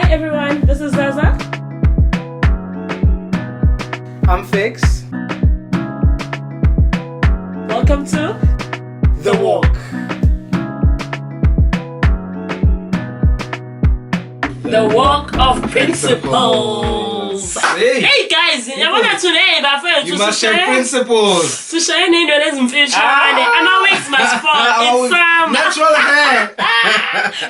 everyone, this is Zaza. I'm Fix. Welcome to The Walk. The Walk of Principles. Hey guys, yabona today bafethu You must share principles. sishaya nendlela ezimfishane. Ama-wigs must fall. It's natural hair.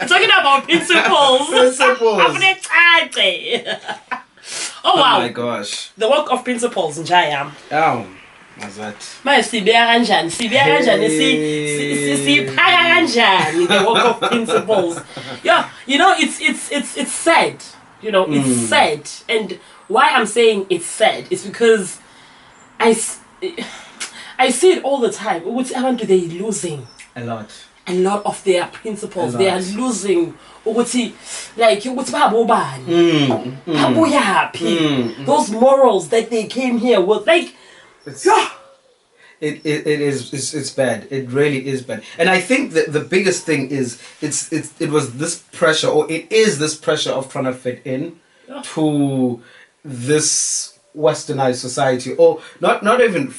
talking about principles. Principles. Afunecate. Oh Oh wow. my gosh. The Walk of Principles njaya. Oh, what's that? Manje sibeka kanjani? Sibeka kanjani? Siphaka kanjani the Walk of Principles? Yeah, you know it's sad. You know, it's sad. And why I'm saying it's sad is because I see it all the time. What abantu they losing A lot. a lot of their principles. They are losing ukuthi like ukuthi babobani. Babuyaphi. Those morals that they came here with, like It's bad. It really is bad. And I think that the biggest thing is it was this pressure, or it is this pressure of trying to fit in to this westernized society, or not even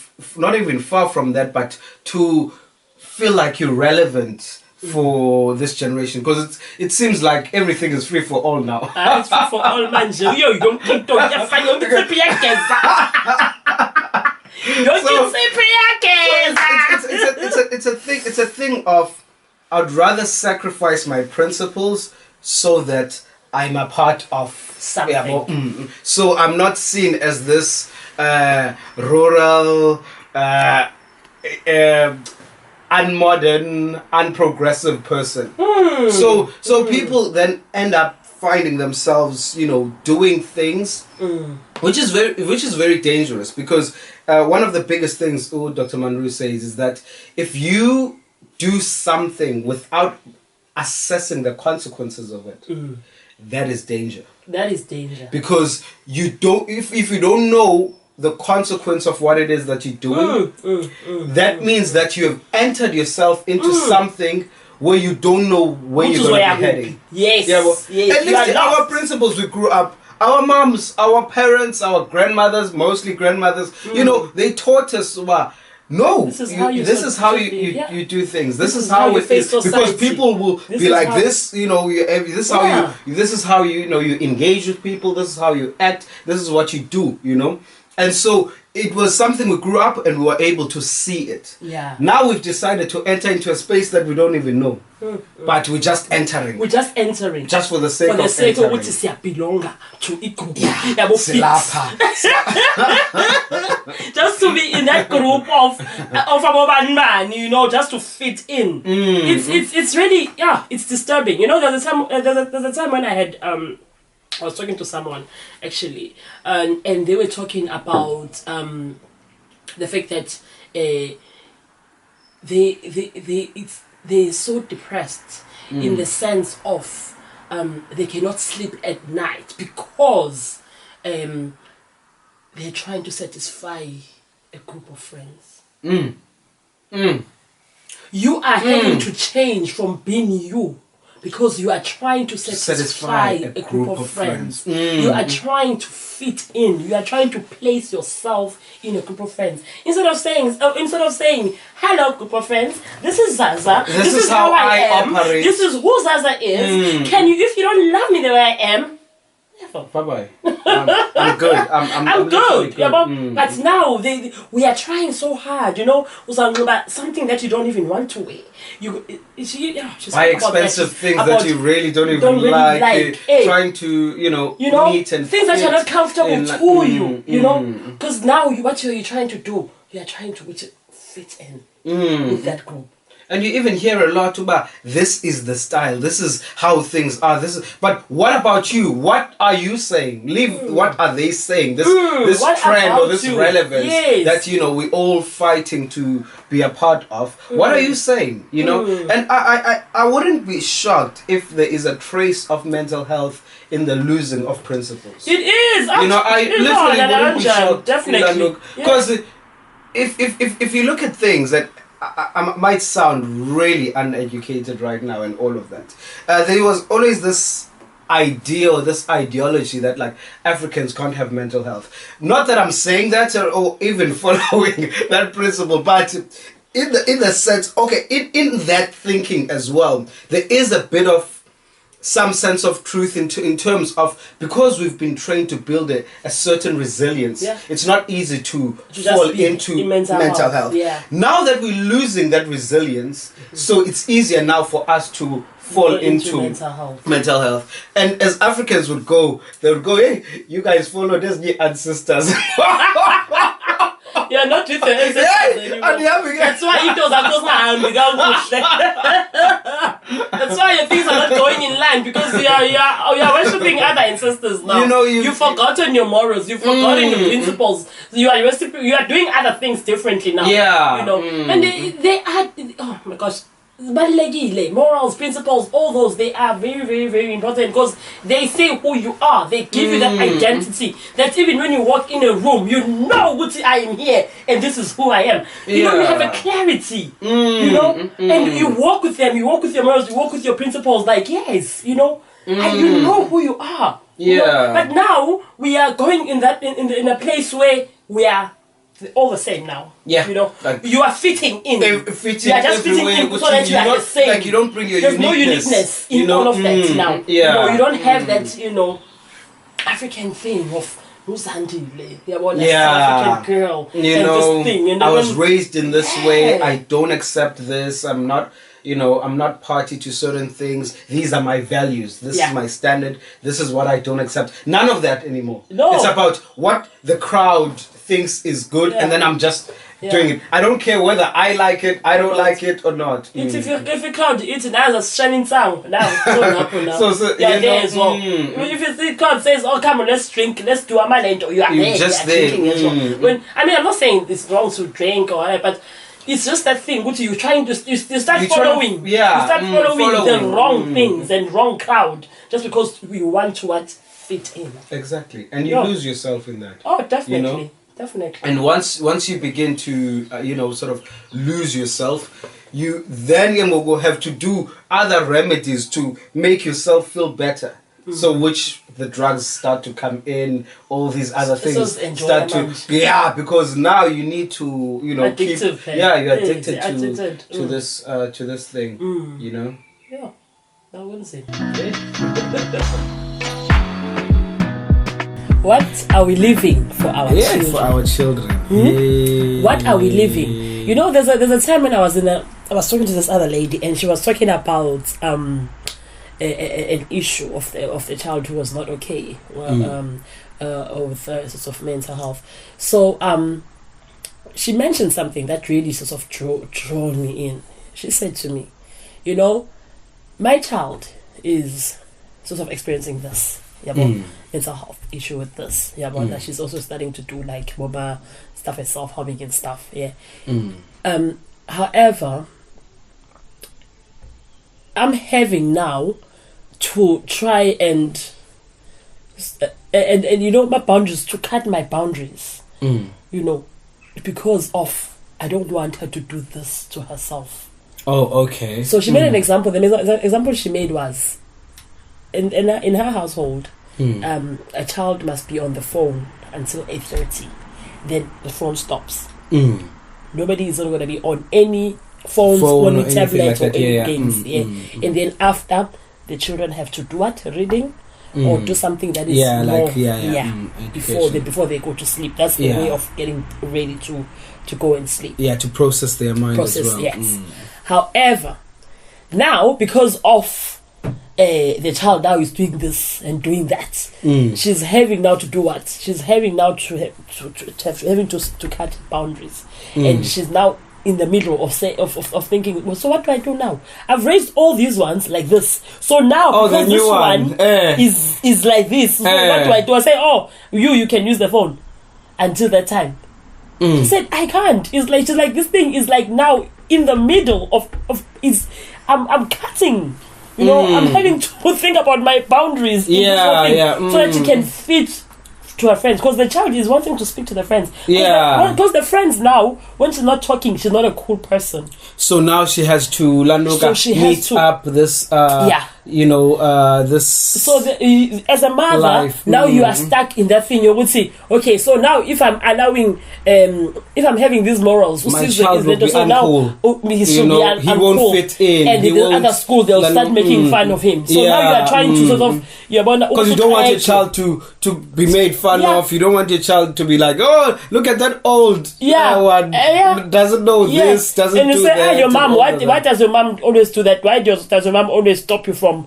far from that, but to feel like you're relevant for this generation, because it seems like everything is free for all now. it's free for all man. Yo, you don't keep talking. It's a thing of I'd rather sacrifice my principles so that I'm a part of something. So I'm not seen as this rural, unmodern, unprogressive person. So people then end up finding themselves, doing things, which is very dangerous, because one of the biggest things Dr. Manru says is that if you do something without assessing the consequences of it, that is danger. That is danger. Because you don't, if you don't know the consequence of what it is that you're doing, that means that you have entered yourself into something where you don't know where you're going to be heading. Yes. Yeah, well, yes. At least in our principles, we grew up. Our moms, our parents, our grandmothers, mostly grandmothers, they taught us, no, this is how you do things. This is how it is. Because people will be like this, this is how you engage with people. This is how you act. This is what you do, And so it was something we grew up and we were able to see it. Yeah. Now we've decided to enter into a space that we don't even know. But we're just entering. We're just entering. Just for the sake of entering. Which is belong to a group. Just to be in that group of a man, just to fit in. It's really, it's disturbing. There's a time when I had I was talking to someone actually, and they were talking about the fact that they're so depressed in the sense of they cannot sleep at night because they're trying to satisfy a group of friends. You are having to change from being you, because you are trying to satisfy a group of friends. You are trying to fit in. You are trying to place yourself in a group of friends. Instead of saying, hello group of friends, this is Zaza. This is how I am. Operate. This is who Zaza is. Can you, if you don't love me the way I am, bye-bye. I'm good. I'm good. But now we are trying so hard, something that you don't even want to wear. Buy expensive things that you really don't even like. Trying to, meet and things that are not comfortable to you, because now what you're trying to do, you are trying to fit in with that group. And you even hear a lot about this is the style, this is how things are, but what about you? What are you saying? What are they saying? This trend or this relevance that we're all fighting to be a part of. What are you saying? And I wouldn't be shocked if there is a trace of mental health in the losing of principles. It is. I literally wouldn't be shocked. Definitely. Because if you look at things that I might sound really uneducated right now and all of that. There was always this idea or this ideology that like Africans can't have mental health. Not that I'm saying that or even following that principle, but in the sense, okay, in that thinking as well, there is a bit of some sense of truth in terms of, because we've been trained to build a certain resilience, it's not easy to fall into mental health. Yeah. Now that we're losing that resilience, so it's easier now for us to fall into mental health. And as Africans they would go, hey, you guys follow this new ancestors. You're not with your ancestors anymore. That's why it was That's why your things are not going in line, because you are worshipping other ancestors now. You know, you've forgotten your morals. You've forgotten your principles. You are doing other things differently now. Yeah. You know, and they are. Oh my gosh. Morals, principles, all those, they are very, very, very important, because they say who you are. They give you that identity that even when you walk in a room, you know what I am here and this is who I am. You know, you have a clarity, you know, and you walk with them, you walk with your morals, you walk with your principles, like, yes, you know, and you know who you are. You know? But now we are going in a place where we are all the same now. Yeah. You know, like, you are fitting in. You are just fitting in so that you are the same. Like, you don't bring your There's uniqueness. no uniqueness in all of that now. Yeah. You know, you don't have that, you know, African thing of who's African girl. You and know, this thing. You know, I was raised in this way. I don't accept this. I'm not, you know, I'm not party to certain things. These are my values. This is my standard. This is what I don't accept. None of that anymore. No. It's about what the crowd thinks is good, and then I'm just doing it. I don't care whether I like it, I don't like it or not. It's if you crowd eat now, a shining sound now. So there as well. If you see crowd says, "Oh, come on, let's drink, let's do a mind," or you are there, just drinking as well. When I mean, I'm not saying it's wrong to drink or whatever, but it's just that thing. What you trying to you start following? You start following the wrong things and wrong crowd just because we want to fit in. Exactly, and you lose yourself in that. Oh, definitely. You know? Definitely. And once you begin to sort of lose yourself, you then will have to do other remedies to make yourself feel better. So which the drugs start to come in, all these other things start to because now you need to you're addicted to this thing, you know. Yeah, I wouldn't say. What are we leaving for our children? For our children. What are we leaving? You know, there's a time when I was talking to this other lady, and she was talking about an issue of the child who was not okay with sorts of mental health. So she mentioned something that really sort of drew me in. She said to me, you know, my child is sort of experiencing this. Mental health issue with this. That she's also starting to do like MOBA stuff and self-harming and stuff. However, I'm having now to try and you know, my boundaries, to cut my boundaries. You know, because of I don't want her to do this to herself. Oh, okay. So she made an example. The example she made was in her household, a child must be on the phone until 8:30. Then the phone stops. Nobody is not going to be on any phones, on tablet, or any games. And then after, the children have to do what? Reading, or do something that is before they go to sleep. That's the way of getting ready to go and sleep. Yeah, to process their mind as well. Yes. However, now because of the child now is doing this and doing that, she's having now to do what? She's having now to cut boundaries, and she's now in the middle of thinking, well, so what do I do now? I've raised all these ones like this, so now because this one is like this, so what do I do? I say, you can use the phone until that time. She said, I can't. It's like she's like, this thing is like now in the middle of I'm cutting. You know, I'm having to think about my boundaries so that she can fit to her friends. Because the child is wanting to speak to the friends. Because the friends now, when she's not talking, she's not a cool person. So now she has to meet up this this. So as a mother, life. Now you are stuck in that thing. You would say, okay, so now if I'm allowing, if I'm having these morals, my child will be so uncool. Now he won't fit in, and in the other school they'll start making fun of him. So now you are trying to sort of because you don't want your child to be made fun of. You don't want your child to be like, oh, look at that old one doesn't know this, doesn't and you do say, that. Your mom, why does your mom always do that? Why does your mom always stop you from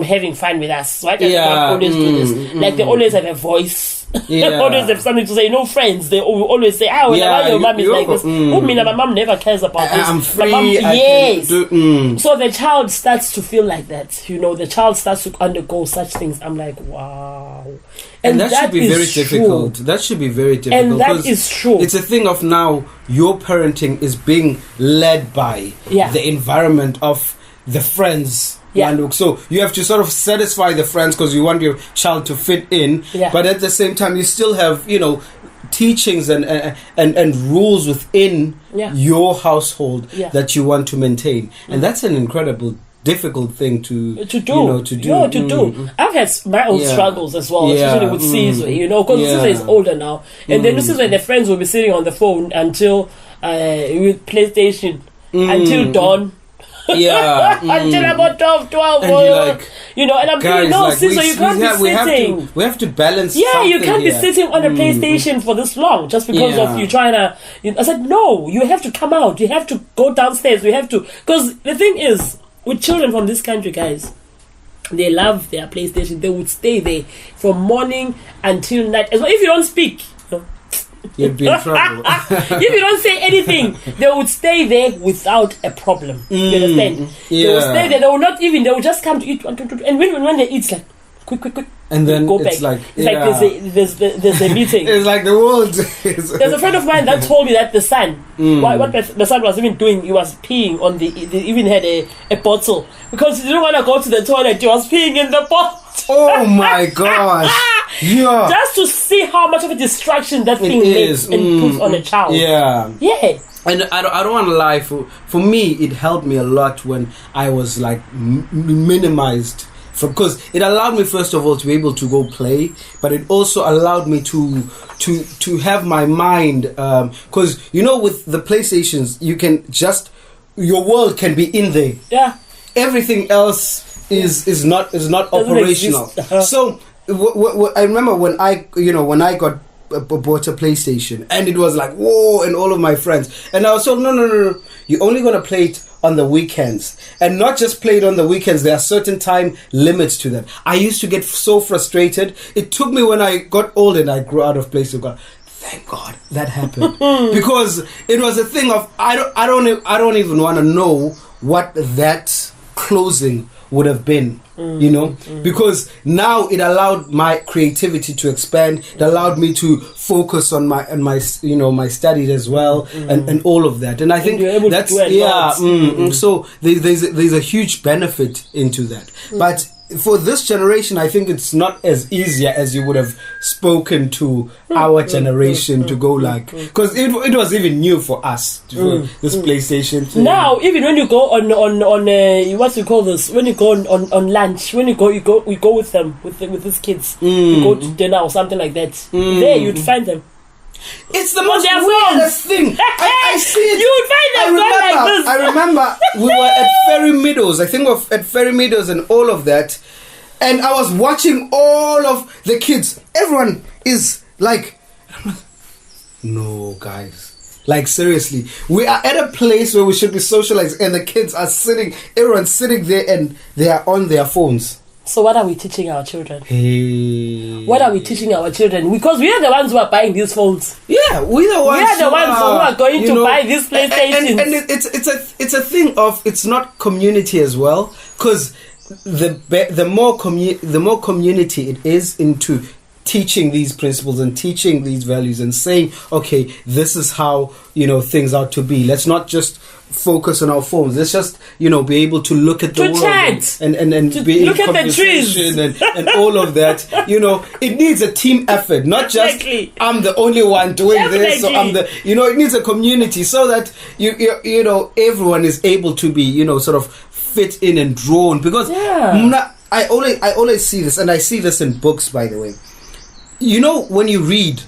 having fun with us? Why does your mom always do this? Like they always have a voice. They always have something to say. Friends, they always say, why your mom is like this? My mom never cares about this. I'm free. My mom, yes. So the child starts to feel like that. The child starts to undergo such things. I'm like, wow. And that should be very difficult. That should be very difficult. And that is true. It's a thing of now your parenting is being led by the environment of the friends. Yeah. So you have to sort of satisfy the friends because you want your child to fit in. Yeah. But at the same time, you still have, teachings and rules within your household that you want to maintain. And that's an incredible difficult thing to do. I've had my own struggles as well, especially with Caesar, because Caesar is older now, and then this is when the friends will be sitting on the phone until with PlayStation until dawn. Until about 12 and you're like, and I'm thinking, no, like, Caesar, you can't be sitting. We have to balance. Yeah, you can't be sitting on a PlayStation for this long just because of you trying to. I said, no, you have to come out. You have to go downstairs. We have to, because the thing is, with children from this country, guys, they love their PlayStation. They would stay there from morning until night. As well, if you don't speak, you'd be in trouble. If you don't say anything, they would stay there without a problem. You understand? They will stay there. They will not even. They will just come to eat. And when they eat, it's like quick. And then go it's back. like there's a meeting. It's like the world. There's a friend of mine that told me that the son, what the son was even doing, he was peeing on they even had a bottle because he didn't want to go to the toilet. He was peeing in the bottle. Oh my gosh! Yeah. Just to see how much of a distraction that thing makes and puts on a child. Yeah. And I don't want to lie. For me, it helped me a lot when I was like minimized. Because it allowed me, first of all, to be able to go play, but it also allowed me to have my mind. Because with the PlayStations, you can your world can be in there. Yeah. Everything else is not operational. So I remember when I got bought a PlayStation, and it was like whoa, and all of my friends, and I was told no, you're only gonna play it on the weekends, and not just play it on the weekends. There are certain time limits to that. I used to get so frustrated. It took me when I got old and I grew out of PlayStation. Thank God that happened because it was a thing of I don't even want to know what that closing would have been, because now it allowed my creativity to expand. It allowed me to focus on my my studies as well, and all of that. And I think that's so there's a huge benefit into that. But for this generation, I think it's not as easy as you would have spoken to our generation to go like, because it was even new for us this PlayStation thing. Now, even when you go on what you call this, when you go on lunch, when we go with them with these kids, you go to dinner or something like that. There you'd find them. It's the most weirdest thing. I see it. You would find them like this. I remember we were at Ferry Meadows. I think we were at Ferry Meadows and all of that. And I was watching all of the kids. Everyone is like, no, guys. Like, seriously. We are at a place where we should be socializing, and the kids are everyone's sitting there and they are on their phones. So what are we teaching our children? What are we teaching our children? Because we are the ones who are buying these phones. Yeah, we are the ones who are going to buy these PlayStations. And it's a thing of, it's not community as well, because the more community it is into teaching these principles and teaching these values and saying, okay, this is how things are to be. Let's not just focus on our phones. Let's just be able to look at the world and to be look in at the trees and all of that. It needs a team effort, not just I'm the only one doing this. So I'm the it needs a community so that you everyone is able to be sort of fit in and drawn because I always see this, and I see this in books, by the way. You know, when you read,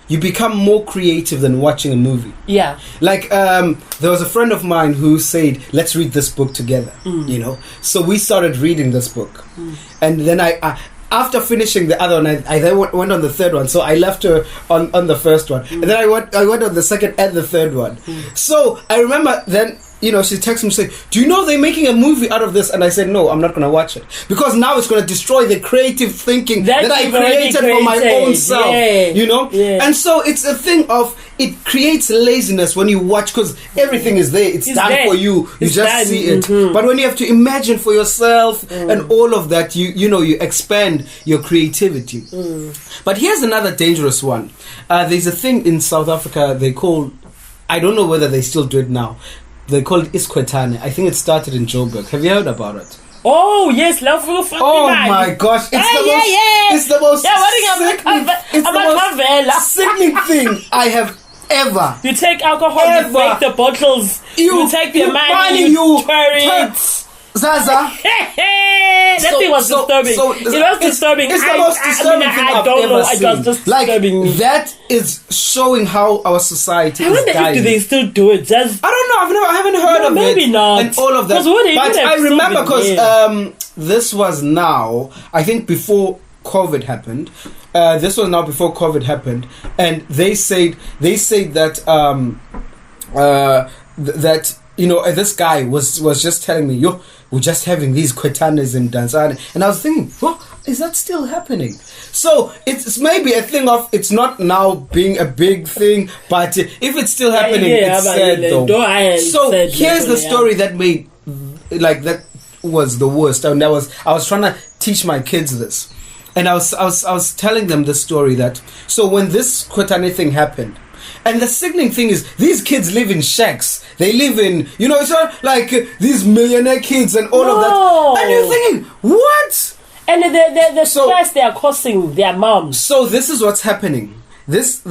you become more creative than watching a movie. Yeah. Like, there was a friend of mine who said, let's read this book together, you know. So we started reading this book. And then I after finishing the other one, I then went on the third one. So I left her on the first one. And then I went on the second and the third one. So I remember then, you know, she texted me saying, do you know they're making a movie out of this? And I said, no, I'm not going to watch it. Because now it's going to destroy the creative thinking that I created for my own self. You know? Yeah. And so it's a thing of, it creates laziness when you watch, because everything is there. It's done there for you. You just see it. But when you have to imagine for yourself and all of that, you know, you expand your creativity. But here's another dangerous one. There's a thing in South Africa they call, I don't know whether they still do it now, they call it Iskwetane. I think it started in Joburg. Have you heard about it? Oh yes, love for oh my gosh, it's the most sickening thing I have ever. You take alcohol, you make the bottles, you take the money, you turn it. Zaza. That thing was disturbing. It was disturbing. It's the most disturbing thing I've ever seen. It was just disturbing. That is showing how our society is dying. I wonder if they still do it. I don't know. I haven't heard of it. Maybe not. And all of that. But I remember because this was now, I think before COVID happened. This was now before COVID happened, and they said that that, you know, this guy was just telling me, yo, we're just having these kwetanes in Tanzania, and I was thinking, what is that still happening? So it's maybe a thing of, it's not now being a big thing, but if it's still happening, it's sad though. So here's the story that made, like, that was the worst. And I was trying to teach my kids this, and I was telling them the story that, so when this kwetane thing happened. And the sickening thing is, these kids live in shacks. They live in, you know, it's not like these millionaire kids and all of that. And you're thinking, what? And the stress they are causing their moms. So this is what's happening. This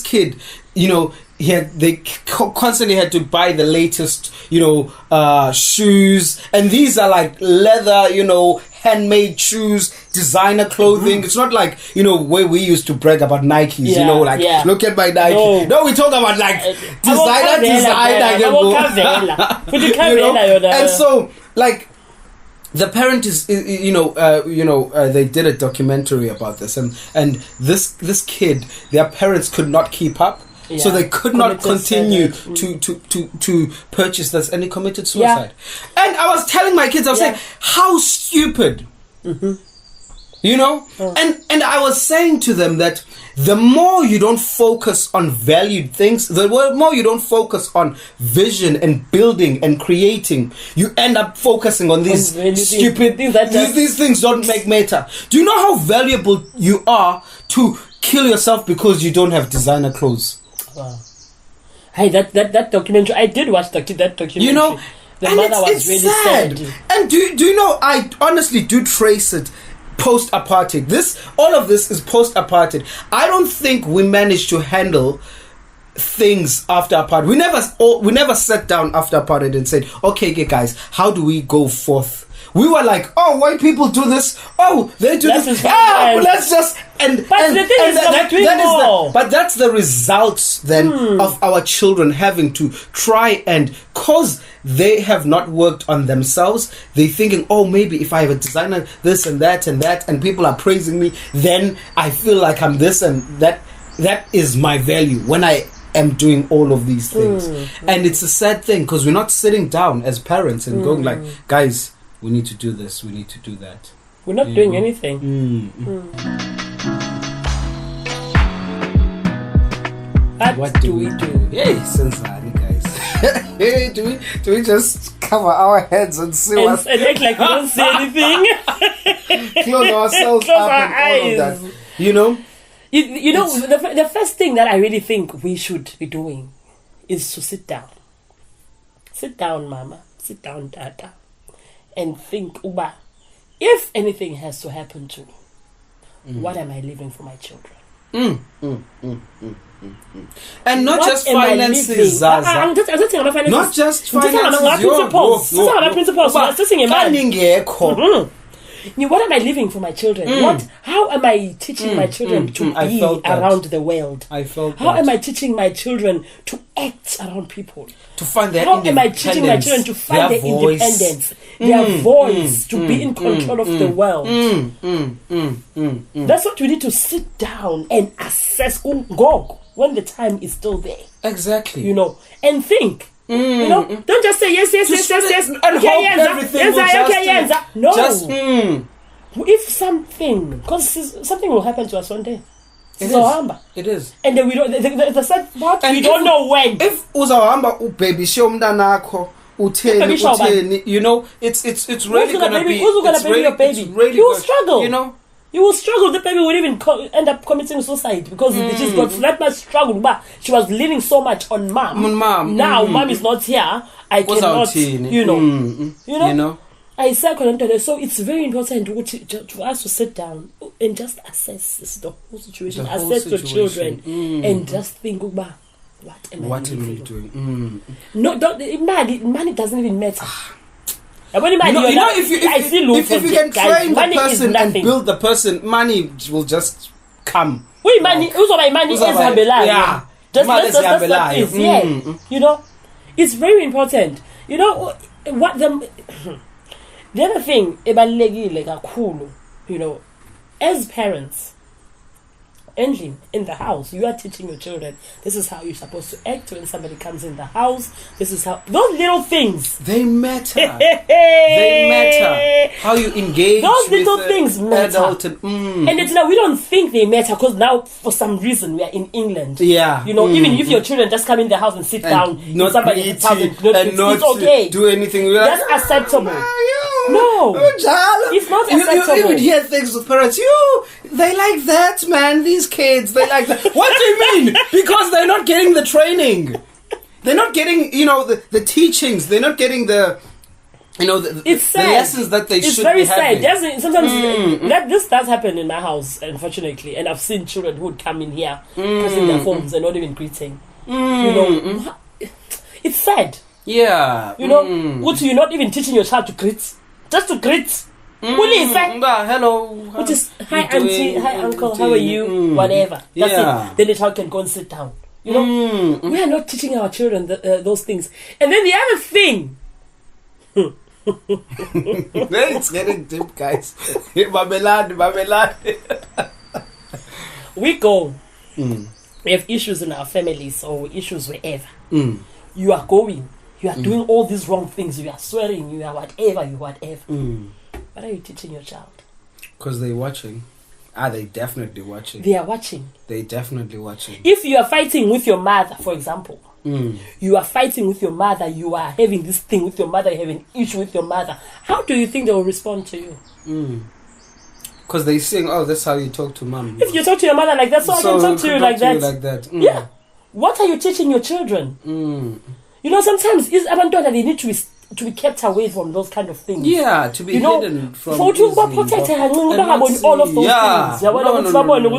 kid, you know, they constantly had to buy the latest, you know, shoes. And these are like leather, you know, handmade shoes, designer clothing. It's not like, you know, where we used to brag about Nikes, you know, like, look at my Nike. No, we talk about like designer. You know? And so, like, the parent is, you know, they did a documentary about this, and this kid, their parents could not keep up. Yeah. So they could not continue to purchase this, and he committed suicide. Yeah. And I was telling my kids, I was saying, how stupid. You know? And I was saying to them that the more you don't focus on valued things, the more you don't focus on vision and building and creating, you end up focusing on these stupid things. These things don't make matter. Do you know how valuable you are to kill yourself because you don't have designer clothes? Wow. Hey, that documentary, I did watch that documentary. You know, the mother was really sad. And do you know, I honestly do trace it post-apartheid. All of this is post-apartheid. I don't think we managed to handle things after apartheid. We never sat down after apartheid and said, okay guys, how do we go forth? We were like, oh, white people do this. Oh, they do this. Let's just but that's the results then of our children having to try, and cause they have not worked on themselves. They're thinking, oh, maybe if I have a designer, this and that, and people are praising me, then I feel like I'm this and that. That is my value when I am doing all of these things. And it's a sad thing because we're not sitting down as parents and going like, guys, we need to do this, we need to do that. We're not doing anything. What do we do? Hey, Sensari, guys. Hey, do we just cover our heads and see what? And act like we don't see anything. Close ourselves up and all of that. You know? You know, the first thing that I really think we should be doing is to sit down. Sit down, mama. Sit down, dada. And think, if anything has to happen to me, what am I leaving for my children? And not just finances, Zaza. I'm just saying about finances. Not just finances. Principles. What am I living for my children? How am I teaching my children to be around the world? How am I teaching my children to act around people? To find their independence. How am I teaching my children to find their independence, their voice, to be in control of the world? That's what we need to sit down and assess when the time is still there. Exactly. You know, and think. You know, don't just say yes. And hope everything will No. If something will happen to us one day. It is. And then we don't. The sad part, we don't know when. If uzawamba baby shomdanako uteni, you know, it's really gonna be. Who's gonna baby your baby? You will struggle. You know. You will struggle. The baby will even end up committing suicide because she's got that much struggle. But she was living so much on mom. Now mom is not here. I cannot. You know. I say, so it's very important to us to sit down and just assess the whole situation, assess the children, and just think about what am I doing? No, money doesn't even matter. If you can train the person and build the person, money will just come. Money is yeah. Just what is. You know, it's very important. You know what the other thing, you know, as parents, in the house, you are teaching your children, this is how you're supposed to act when somebody comes in the house. This is how, those little things. They matter. They matter. How you engage those little things matter. And it's now, we don't think they matter because now, for some reason, we are in England. Yeah. You know, even if your children just come in the house and sit down, not somebody house and not it's okay. Do anything. That's acceptable. No, it's not acceptable. You even hear things with parents. They like that, man. These kids, they like that. What do you mean? Because they're not getting the training. They're not getting, the teachings. They're not getting the lessons that they should be having. It's very sad. Sometimes this does happen in my house, unfortunately, and I've seen children who would come in here, pressing their phones and not even greeting. You know, it's sad. Yeah. You know, you're not even teaching your child to greet. Just to greet. Hello. Which is, hi auntie, hi uncle, how are you? Whatever. That's it. Then the child can go and sit down. You know, we are not teaching our children those things. And then the other thing. It's getting deep, guys. Babylon. We go. We have issues in our families or issues wherever. You are going. You are doing all these wrong things. You are swearing. You are whatever. What are you teaching your child? Because they're watching. They definitely watching. They are watching. They definitely watching. If you are fighting with your mother, for example, you are fighting with your mother, you are having this thing with your mother, you have an issue with your mother, how do you think they will respond to you? Because they sing, that's how you talk to mom. If you talk to your mother like that, so I can talk to you like that. Yeah. What are you teaching your children? You know, sometimes abantwana, they need to be kept away from those kind of things. Yeah, to be hidden from all of those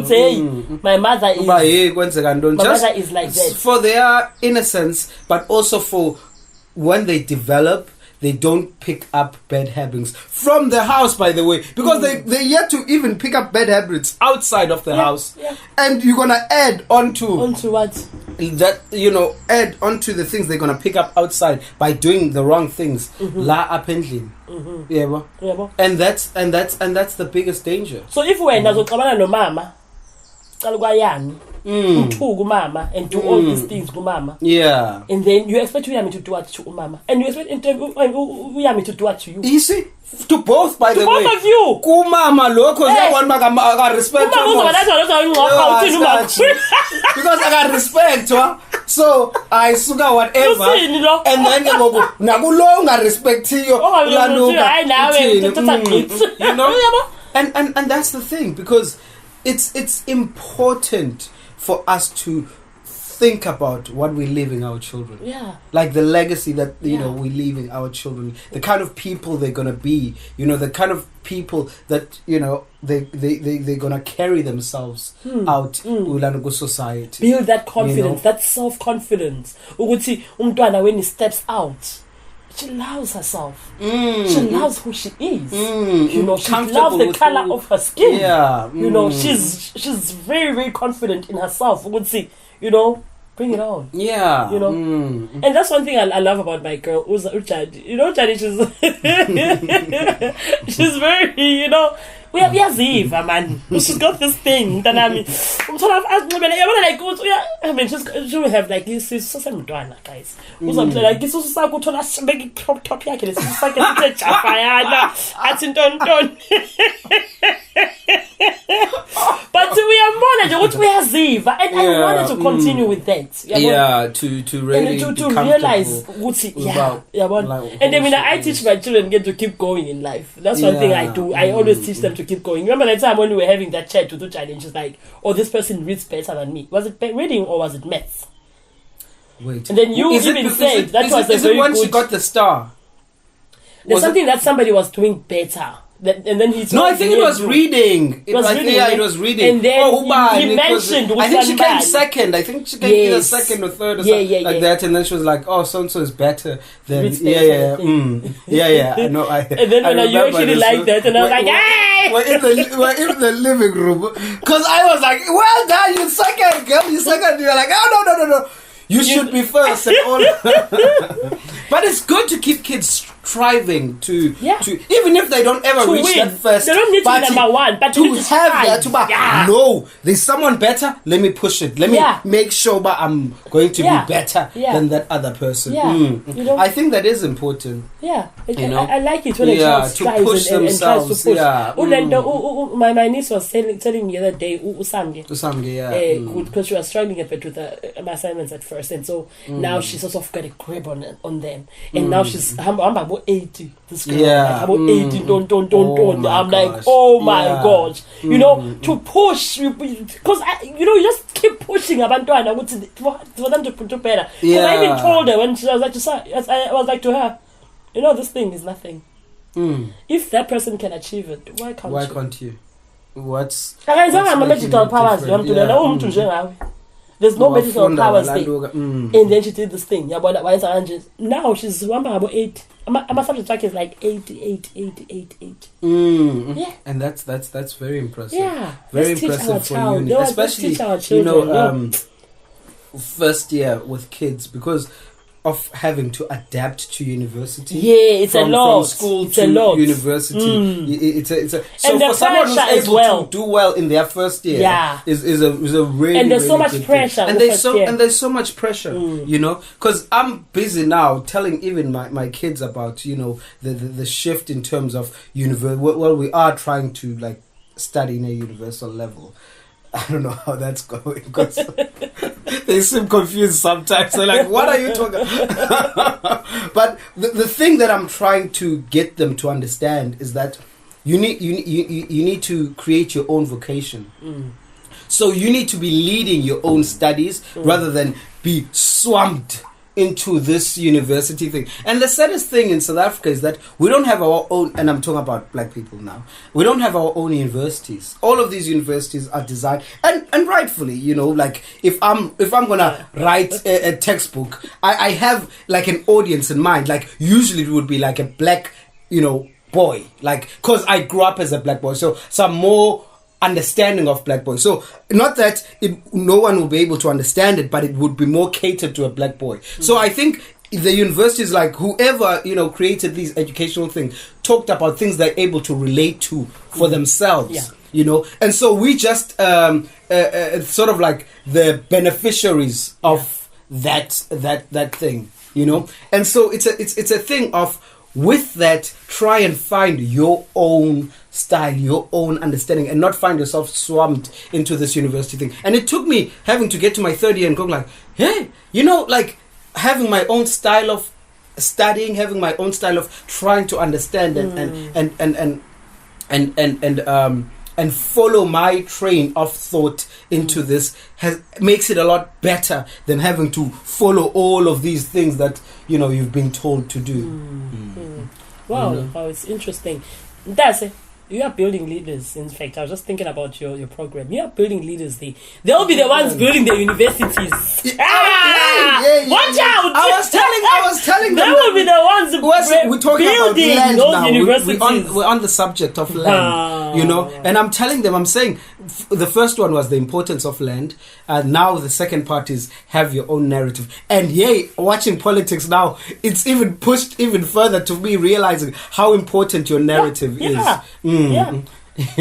things. My mother is like that. For their innocence, but also for when they develop, they don't pick up bad habits from the house, by the way, because they're yet to even pick up bad habits outside of the house. Yeah. And you're gonna add onto what? That, add onto the things they're gonna pick up outside by doing the wrong things. La apendlin. Yeah. And that's the biggest danger. So if we're no mama, mama and do all these things to mama. Yeah. And then you expect me to do what to mama. And you expect me to do what to you. You see? To both, by the way. To both of you. Mama loco, one respect. Because I got respect, so I sugar whatever. And then I respect you. And that's the thing, because it's important for us to think about what we're leaving our children. Yeah. Like the legacy that, you know, we're leaving our children. The kind of people they're going to be. You know, the kind of people that, you know, they're going to carry themselves out in society. Build that confidence, that self-confidence. Ukuthi umntwana when he steps out, she loves herself. She loves who she is. You know, she loves the color of her skin. Yeah. You know, she's very, very confident in herself. You know, bring it on. Yeah. You know, and that's one thing I love about my girl, Uchadi. You know, Uchadi, she's very, you know, we have Yaziva, man. She's got this thing. I mean, she will have like this. She's so mdwana, guys. Like this is so good to us. Make top yake. This is like a chapayana. But we are more what we have Ziva, and I wanted to continue with that. To really to realize what's it. And then when I teach my children get to keep going in life. That's one thing I do. I always teach them to keep going. Remember that time when we were having that chat to do challenges like, oh, this person reads better than me. Was it reading or was it maths? Wait. And then you even said that was a very good. Once she got the star. There's something that somebody was doing better. And then he no, I think it was reading. It was reading. And then he mentioned I think she came second. I think she came either second or third or something like that. And then she was like, "Oh, so and so is better than I know. And then you actually like that, and I was like, "Hey!" We're in the living room because I was like, "Well done, you second, girl. You second." You're like, "Oh no. You should be first." And all. But it's good to keep kids striving to even if they don't ever reach that first. They don't need to be number one, but to have that. No, there's someone better. Let me push it. Let me make sure that I'm going to be better than that other person. You know, I think that is important. Yeah, I like it when a child strives and tries to push. My niece was telling me the other day, because she was struggling a bit with my assignments at first, and so now she's also got a grip on them, and now she's I'm about 80. This girl, about 80. Don't. I'm like, oh my gosh, you know, to push because you just keep pushing abantwana for them to do better. Because I even told her when she was like I was like to her, you know, this thing is nothing. If that person can achieve it, why can't you? What's magical powers? There's no medical powers there. And then she did this thing. Now she's about 8. My subject track is like 88. Yeah. And that's very impressive. Yeah. Very impressive for uni. Especially, you know, first year with kids, because of having to adapt to university. Yeah, it's a lot. From school to university. It's a so and for someone who's able to do well in their first year, is a really, and there's really so much pressure. And there's so much pressure, you know, because I'm busy now telling even my kids about, you know, the shift in terms of well, we are trying to like study in a universal level. I don't know how that's going because they seem confused sometimes. They're like, what are you talking about? But the thing that I'm trying to get them to understand is that you need to create your own vocation. So you need to be leading your own studies rather than be swamped into this university thing. And the saddest thing in South Africa is that we don't have our own, and I'm talking about black people now, we don't have our own universities. All of these universities are designed, and rightfully, you know, like if I'm gonna write a textbook, I have like an audience in mind. Like usually it would be like a black, you know, boy, like, cause I grew up as a black boy, so I'm more understanding of black boys. So not that no one will be able to understand it, but it would be more catered to a black boy. So I think the universities, like whoever, you know, created these educational things, talked about things they're able to relate to for themselves, you know. And so we just sort of like the beneficiaries of that thing, you know. And so it's a thing of, with that, try and find your own style, your own understanding, and not find yourself swamped into this university thing. And it took me having to get to my third year and go like, hey, you know, like having my own style of studying, having my own style of trying to understand and and follow my train of thought into this makes it a lot better than having to follow all of these things that you've been told to do. Wow, it's interesting. That's it. You are building leaders. In fact, I was just thinking about your program. You are building leaders. They'll be the ones building the universities. Watch out! I was telling them. They will be the ones we're talking building about land those now. universities. We're on the subject of land, and I'm telling them, I'm saying the first one was the importance of land, and now the second part is have your own narrative. And watching politics now, it's even pushed even further to me realizing how important your narrative is. You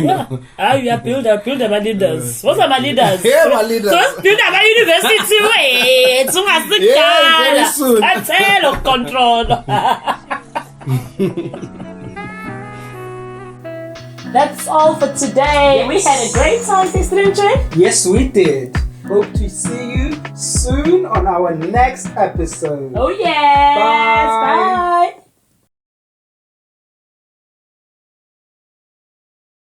are builder my leaders. What are my leaders? Yeah, my leaders. So builder my university. Very soon. That's of control. That's all for today. Yes. We had a great time, Sister. Yes, we did. Hope to see you soon on our next episode. Oh yes. Bye. Bye.